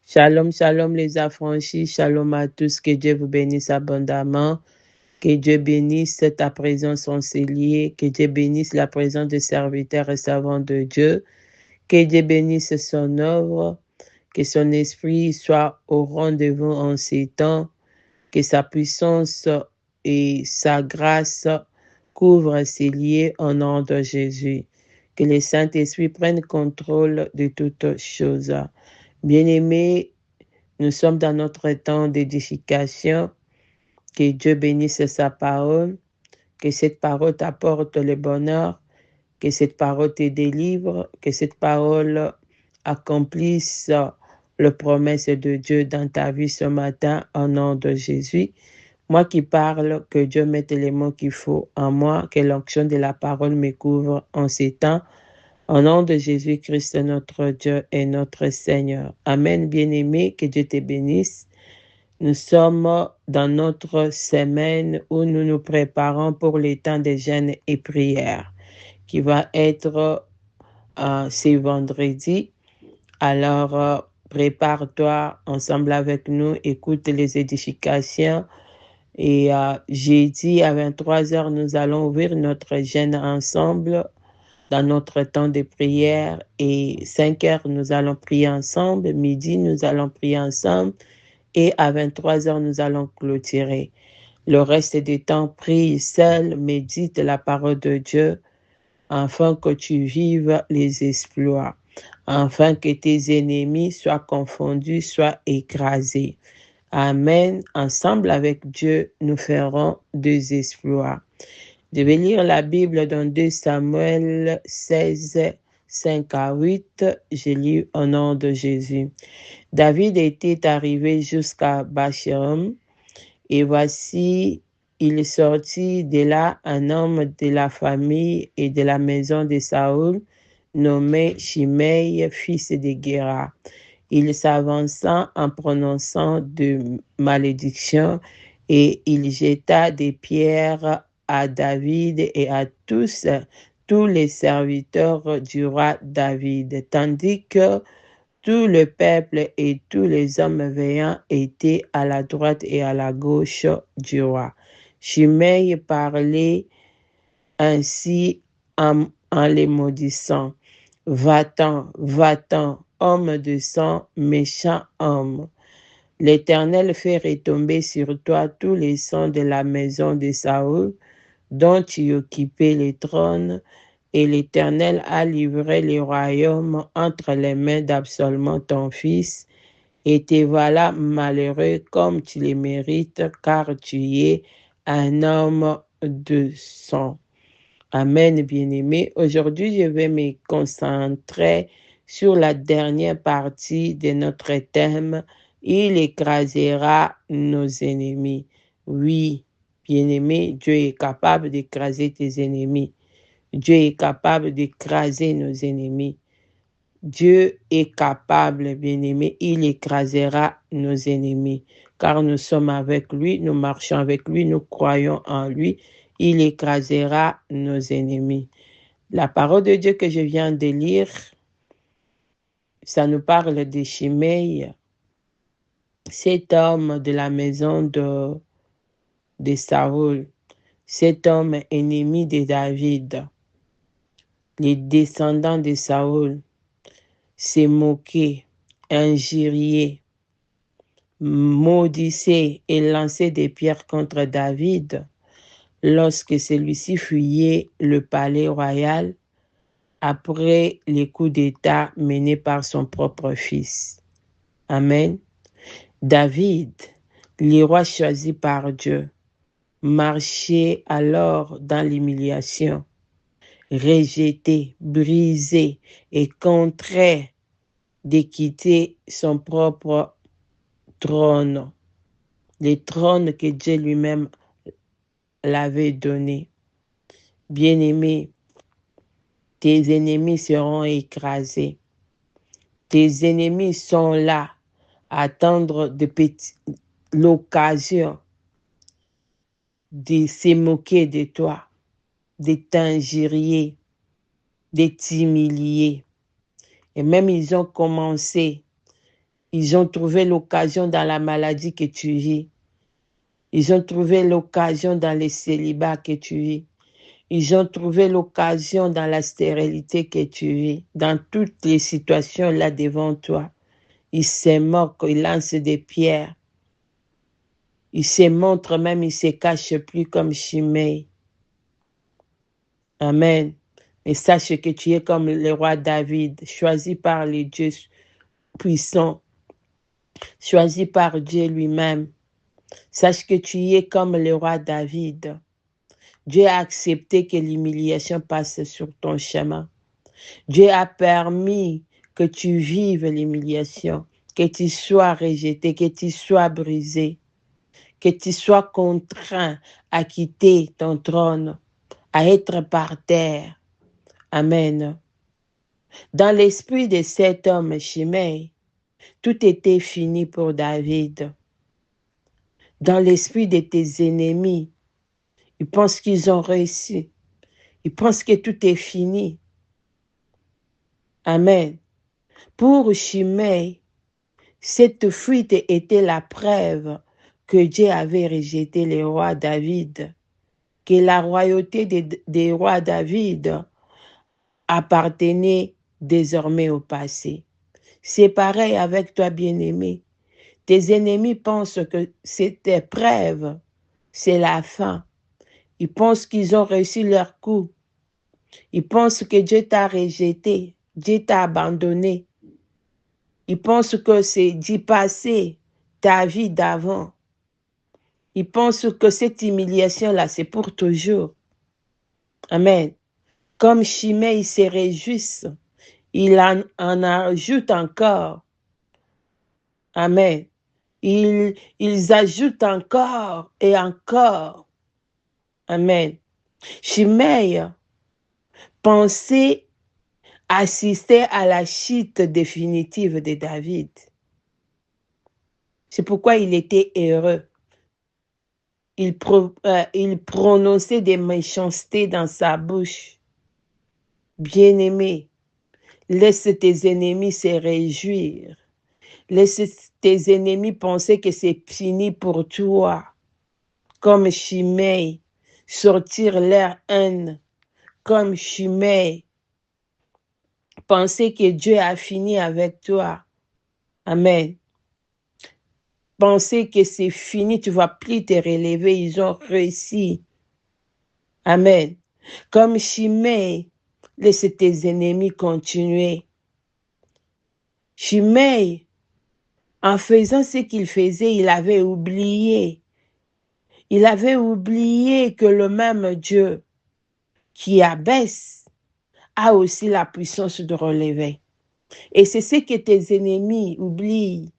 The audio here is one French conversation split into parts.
Shalom, shalom les affranchis, shalom à tous, que Dieu vous bénisse abondamment, que Dieu bénisse ta présence en ces lieux, que Dieu bénisse la présence des serviteurs et servants de Dieu, que Dieu bénisse son œuvre, que son esprit soit au rendez-vous en ces temps, que sa puissance et sa grâce couvrent ces lieux au nom de Jésus, que le Saint-Esprit prenne contrôle de toutes choses. Bien-aimés, nous sommes dans notre temps d'édification. Que Dieu bénisse sa parole, que cette parole t'apporte le bonheur, que cette parole te délivre, que cette parole accomplisse les promesses de Dieu dans ta vie ce matin au nom de Jésus. Moi qui parle, que Dieu mette les mots qu'il faut en moi, que l'onction de la parole me couvre en ces temps. Au nom de Jésus-Christ, notre Dieu et notre Seigneur. Amen, bien-aimé, que Dieu te bénisse. Nous sommes dans notre semaine où nous nous préparons pour les temps de jeûne et prière, qui va être ce vendredi. Alors, prépare-toi ensemble avec nous, écoute les édifications. Et jeudi à 23 heures, nous allons ouvrir notre jeûne ensemble dans notre temps de prière. Et 5 heures, nous allons prier ensemble. Midi, nous allons prier ensemble. Et à 23 heures, nous allons clôturer. Le reste du temps, prie seul, médite la parole de Dieu, afin que tu vives les exploits, afin que tes ennemis soient confondus, soient écrasés. Amen. Ensemble avec Dieu, nous ferons des exploits. Je vais lire la Bible dans 2 Samuel 16, 5 à 8. Je lis au nom de Jésus. David était arrivé jusqu'à Bacherim, et voici, il sortit de là un homme de la famille et de la maison de Saül, nommé Shimei, fils de Géra. Il s'avança en prononçant de malédictions, et il jeta des pierres à David et à tous les serviteurs du roi David, tandis que tout le peuple et tous les hommes veillants étaient à la droite et à la gauche du roi. Shimei parlait ainsi en les maudissant. Va-t'en, va-t'en, homme de sang, méchant homme. L'Éternel fait retomber sur toi tous les sons de la maison de Saül, dont tu occupais les trônes, et l'Éternel a livré le royaume entre les mains d'Absalom ton fils, et te voilà malheureux comme tu le mérites, car tu es un homme de sang. Amen, bien-aimé. Aujourd'hui, je vais me concentrer sur la dernière partie de notre thème. Il écrasera nos ennemis. Oui, bien-aimé, Dieu est capable d'écraser tes ennemis. Dieu est capable d'écraser nos ennemis. Dieu est capable, bien-aimé, il écrasera nos ennemis, car nous sommes avec lui, nous marchons avec lui, nous croyons en lui, il écrasera nos ennemis. La parole de Dieu que je viens de lire, ça nous parle de Shimei, cet homme de la maison de Saül, cet homme ennemi de David. Les descendants de Saül se moquaient, injuriaient, maudissaient et lançaient des pierres contre David lorsque celui-ci fuyait le palais royal après les coups d'État menés par son propre fils. Amen. David, le roi choisi par Dieu, marchait alors dans l'humiliation, rejeté, brisé et contraint de quitter son propre trône, le trône que Dieu lui-même l'avait donné. Bien-aimé, tes ennemis seront écrasés. Tes ennemis sont là à attendre l'occasion de se moquer de toi, de t'injurier, de t'humilier. Et même ils ont commencé. Ils ont trouvé l'occasion dans la maladie que tu vis. Ils ont trouvé l'occasion dans les célibats que tu vis. Ils ont trouvé l'occasion dans la stérilité que tu vis. Dans toutes les situations là devant toi. Ils se moquent, ils lancent des pierres. Ils se montrent même, ils se cachent plus comme Shimei. Amen. Et sache que tu es comme le roi David, choisi par les dieux puissants, choisi par Dieu lui-même. Sache que tu es comme le roi David. Dieu a accepté que l'humiliation passe sur ton chemin. Dieu a permis que tu vives l'humiliation, que tu sois rejeté, que tu sois brisé, que tu sois contraint à quitter ton trône, à être par terre. Amen. Dans l'esprit de cet homme Shimei, tout était fini pour David. Dans l'esprit de tes ennemis, ils pensent qu'ils ont réussi. Ils pensent que tout est fini. Amen. Pour Shimei, cette fuite était la preuve que Dieu avait rejeté le roi David, que la royauté des rois David appartenait désormais au passé. C'est pareil avec toi, bien-aimé. Tes ennemis pensent que cette épreuve, c'est la fin. Ils pensent qu'ils ont réussi leur coup. Ils pensent que Dieu t'a rejeté, Dieu t'a abandonné. Ils pensent que c'est d'y passer ta vie d'avant. Ils pensent que cette humiliation-là, c'est pour toujours. Amen. Comme Shimei, ils se réjouissent. Il en ajoute encore. Amen. Ils ajoutent encore et encore. Amen. Shimei pensait assister à la chute définitive de David. C'est pourquoi il était heureux. Il prononçait des méchancetés dans sa bouche. Bien-aimé, laisse tes ennemis se réjouir. Laisse tes ennemis penser que c'est fini pour toi. Comme Shimei, sortir leur haine. Comme Shimei, penser que Dieu a fini avec toi. Amen. Penser que c'est fini, tu ne vas plus te relever, ils ont réussi. Amen. Comme Shimei, laisse tes ennemis continuer. Shimei, en faisant ce qu'il faisait, il avait oublié. Il avait oublié que le même Dieu qui abaisse a aussi la puissance de relever. Et c'est ce que tes ennemis oublient,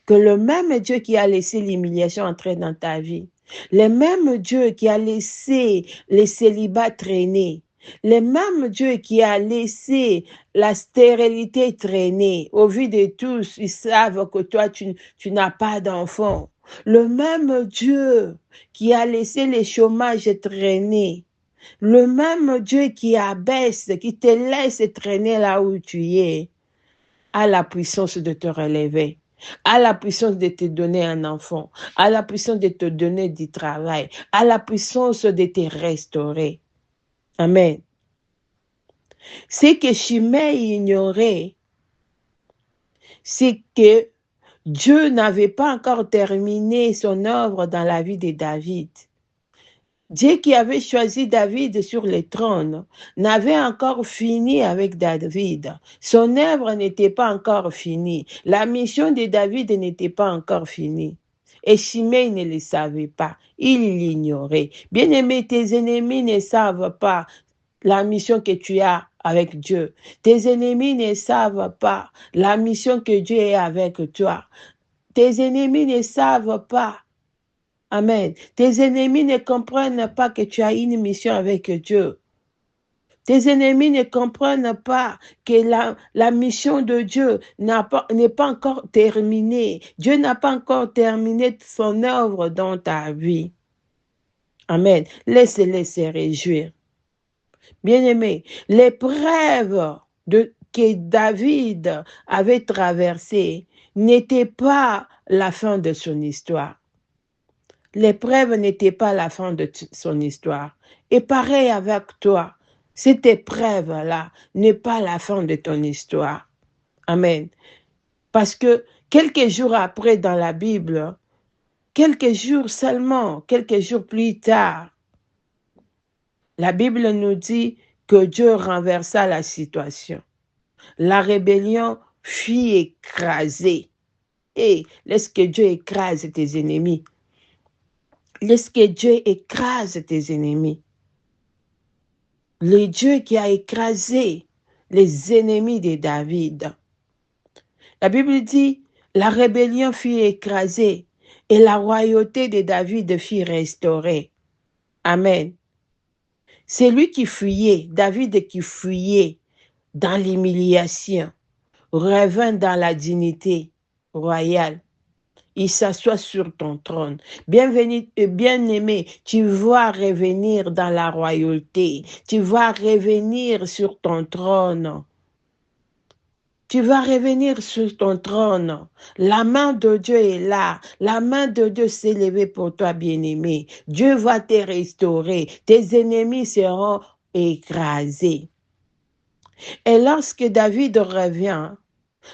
que le même Dieu qui a laissé l'humiliation entrer dans ta vie, le même Dieu qui a laissé les célibats traîner, le même Dieu qui a laissé la stérilité traîner, au vu de tous, ils savent que toi, tu n'as pas d'enfant. Le même Dieu qui a laissé les chômages traîner, le même Dieu qui abaisse, qui te laisse traîner là où tu es, a la puissance de te relever, a la puissance de te donner un enfant, a la puissance de te donner du travail, a la puissance de te restaurer. Amen. Ce que Shimei ignorait, c'est que Dieu n'avait pas encore terminé son œuvre dans la vie de David. Dieu qui avait choisi David sur le trône n'avait encore fini avec David. Son œuvre n'était pas encore finie. La mission de David n'était pas encore finie. Et Shimei ne le savait pas. Il l'ignorait. Bien-aimé, tes ennemis ne savent pas la mission que tu as avec Dieu. Tes ennemis ne savent pas la mission que Dieu est avec toi. Tes ennemis ne savent pas. Amen. Tes ennemis ne comprennent pas que tu as une mission avec Dieu. Tes ennemis ne comprennent pas que la mission de Dieu n'est pas encore terminée. Dieu n'a pas encore terminé son œuvre dans ta vie. Amen. Laisse-les se réjouir. Bien-aimé, l'épreuve que David avait traversée n'était pas la fin de son histoire. L'épreuve n'était pas la fin de son histoire. Et pareil avec toi, cette épreuve-là n'est pas la fin de ton histoire. Amen. Parce que quelques jours après dans la Bible, quelques jours seulement, quelques jours plus tard, la Bible nous dit que Dieu renversa la situation. La rébellion fut écrasée. Et laisse que Dieu écrase tes ennemis. Laisse que Dieu écrase tes ennemis. Le Dieu qui a écrasé les ennemis de David. La Bible dit, la rébellion fut écrasée et la royauté de David fut restaurée. Amen. C'est lui qui fuyait, David qui fuyait dans l'humiliation, revint dans la dignité royale. Il s'assoit sur ton trône. Bienvenue, bien-aimé, tu vas revenir dans la royauté. Tu vas revenir sur ton trône. Tu vas revenir sur ton trône. La main de Dieu est là. La main de Dieu s'est levée pour toi, bien-aimé. Dieu va te restaurer. Tes ennemis seront écrasés. Et lorsque David revient,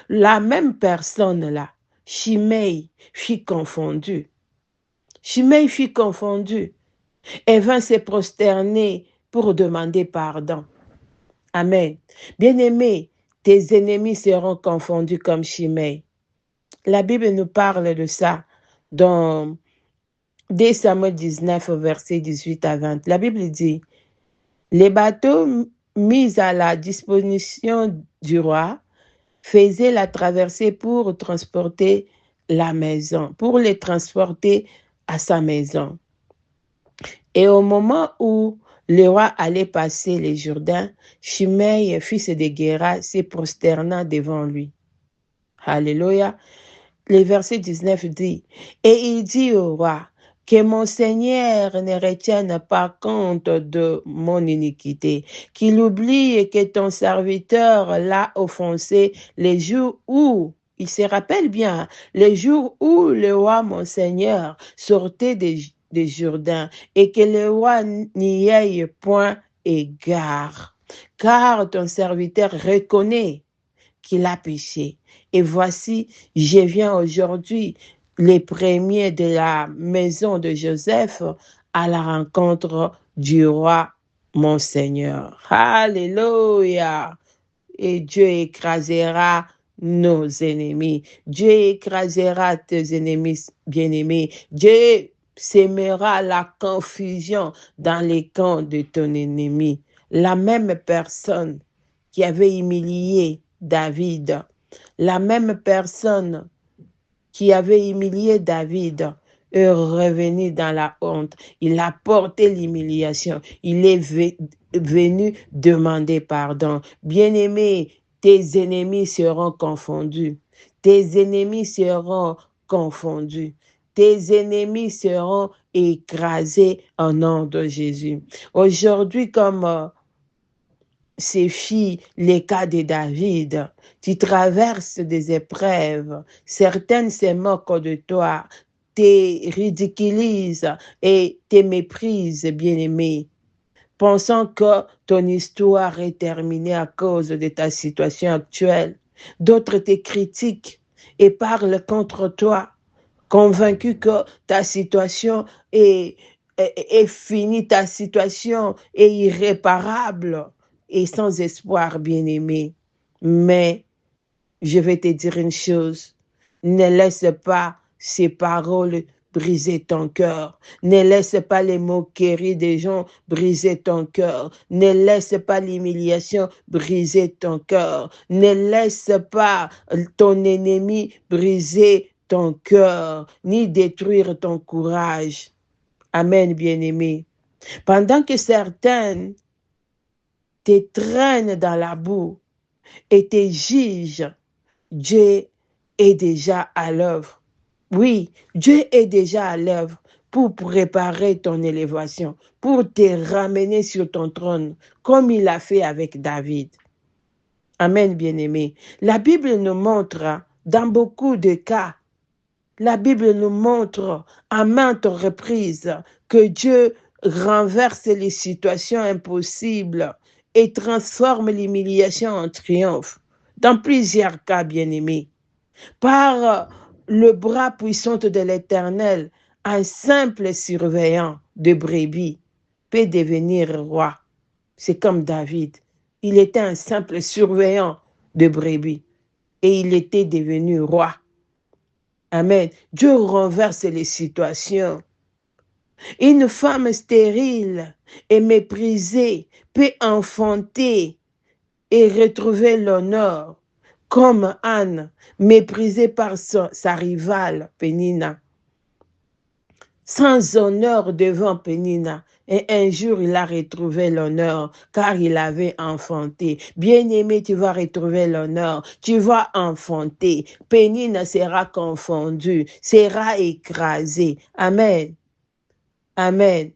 la même personne là, Shimei, fut confondu. Shimei fut confondu et vint se prosterner pour demander pardon. Amen. Bien-aimé, tes ennemis seront confondus comme Shimei. La Bible nous parle de ça dans 2 Samuel 19, verset 18 à 20. La Bible dit, les bateaux mis à la disposition du roi faisaient la traversée pour transporter la maison, pour les transporter à sa maison. Et au moment où le roi allait passer les Jourdains, Shimei, fils de Guéra, se prosterna devant lui. Alléluia. Le verset 19 dit, et il dit au roi, que mon Seigneur ne retienne pas compte de mon iniquité, qu'il oublie que ton serviteur l'a offensé les jours où, il se rappelle bien, les jours où le roi, mon Seigneur, sortait des Jourdains, et que le roi n'y ait point égard, car ton serviteur reconnaît qu'il a péché. Et voici, je viens aujourd'hui, les premiers de la maison de Joseph, à la rencontre du roi, mon Seigneur. Alléluia. Et Dieu écrasera nos ennemis. Dieu écrasera tes ennemis bien-aimés. Dieu sèmera la confusion dans les camps de ton ennemi. La même personne qui avait humilié David, la même personne qui avait humilié David est revenu dans la honte. Il a porté l'humiliation. Il est venu demander pardon. Bien-aimé, tes ennemis seront confondus. Tes ennemis seront confondus. Tes ennemis seront écrasés au nom de Jésus. Aujourd'hui, comme ces filles, les cas de David, tu traverses des épreuves, certaines se moquent de toi, te ridiculisent et te méprisent, bien-aimé, pensant que ton histoire est terminée à cause de ta situation actuelle. D'autres te critiquent et parlent contre toi, convaincus que ta situation est finie, ta situation est irréparable et sans espoir, bien-aimé. Mais je vais te dire une chose, ne laisse pas ces paroles briser ton cœur. Ne laisse pas les moqueries des gens briser ton cœur. Ne laisse pas l'humiliation briser ton cœur. Ne laisse pas ton ennemi briser ton cœur, ni détruire ton courage. Amen, bien-aimé. Pendant que certaines te traînent dans la boue et te jugent, Dieu est déjà à l'œuvre. Oui, Dieu est déjà à l'œuvre pour préparer ton élévation, pour te ramener sur ton trône, comme il l'a fait avec David. Amen, bien-aimé. La Bible nous montre dans beaucoup de cas, la Bible nous montre à maintes reprises que Dieu renverse les situations impossibles et transforme l'humiliation en triomphe. Dans plusieurs cas, bien-aimés, par le bras puissant de l'Éternel, un simple surveillant de brebis peut devenir roi. C'est comme David. Il était un simple surveillant de brebis et il était devenu roi. Amen. Dieu renverse les situations. Une femme stérile et méprisée peut enfanter et retrouver l'honneur, comme Anne, méprisée par sa rivale Pénina. Sans honneur devant Pénina. Et un jour, il a retrouvé l'honneur car il avait enfanté. Bien-aimé, tu vas retrouver l'honneur. Tu vas enfanter. Pénina sera confondue, sera écrasée. Amen. Amen.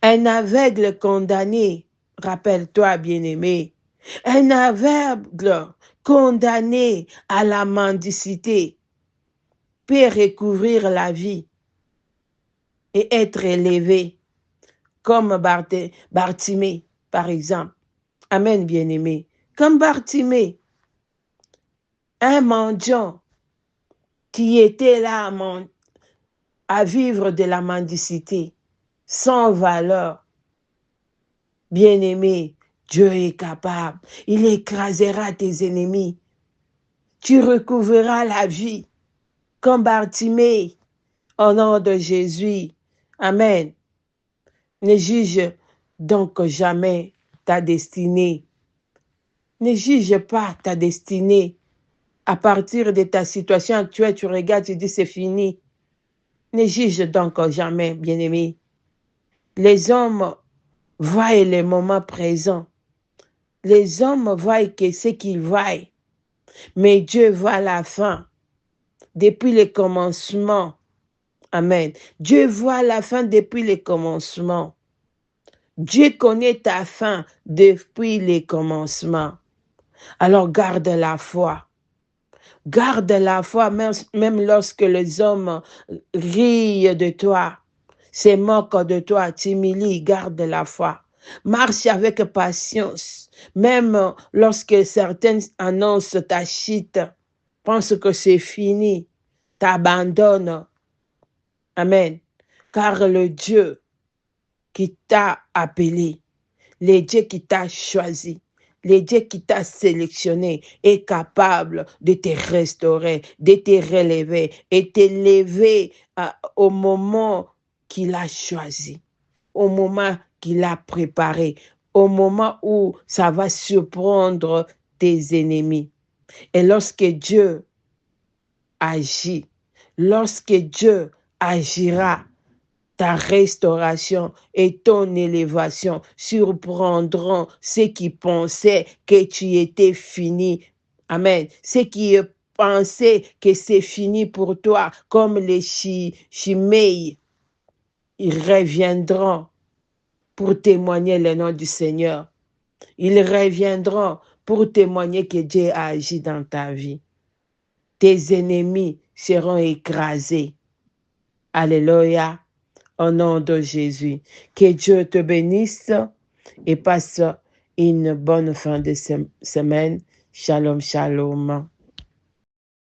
Un aveugle condamné, rappelle-toi, bien-aimé, un aveugle condamné à la mendicité peut recouvrir la vie et être élevé, comme Bartimée, par exemple. Amen, bien-aimé. Comme Bartimée, un mendiant qui était là à vivre de la mendicité, sans valeur. Bien-aimé, Dieu est capable. Il écrasera tes ennemis. Tu recouvreras la vie comme Bartimée au nom de Jésus. Amen. Ne juge donc jamais ta destinée. Ne juge pas ta destinée. À partir de ta situation actuelle, tu regardes, tu dis c'est fini. Ne juge donc jamais, bien-aimé. Les hommes voient les moments présents. Les hommes voient que ce qu'ils voient. Mais Dieu voit la fin depuis le commencement. Amen. Dieu voit la fin depuis le commencement. Dieu connaît ta fin depuis le commencement. Alors garde la foi. Garde la foi même lorsque les hommes rient de toi, se moquent de toi, t'humilient, garde la foi. Marche avec patience, même lorsque certains annoncent ta chute, pense que c'est fini, t'abandonne. Amen. Car le Dieu qui t'a appelé, le Dieu qui t'a choisi, le Dieu qui t'a sélectionné est capable de te restaurer, de te relever et t'élever au moment qu'il a choisi, au moment qu'il a préparé, au moment où ça va surprendre tes ennemis. Et lorsque Dieu agit, lorsque Dieu agira, ta restauration et ton élévation surprendront ceux qui pensaient que tu étais fini. Amen. Ceux qui pensaient que c'est fini pour toi, comme les Chiméis, ils reviendront pour témoigner le nom du Seigneur. Ils reviendront pour témoigner que Dieu a agi dans ta vie. Tes ennemis seront écrasés. Alléluia. Au nom de Jésus. Que Dieu te bénisse et passe une bonne fin de semaine. Shalom, shalom.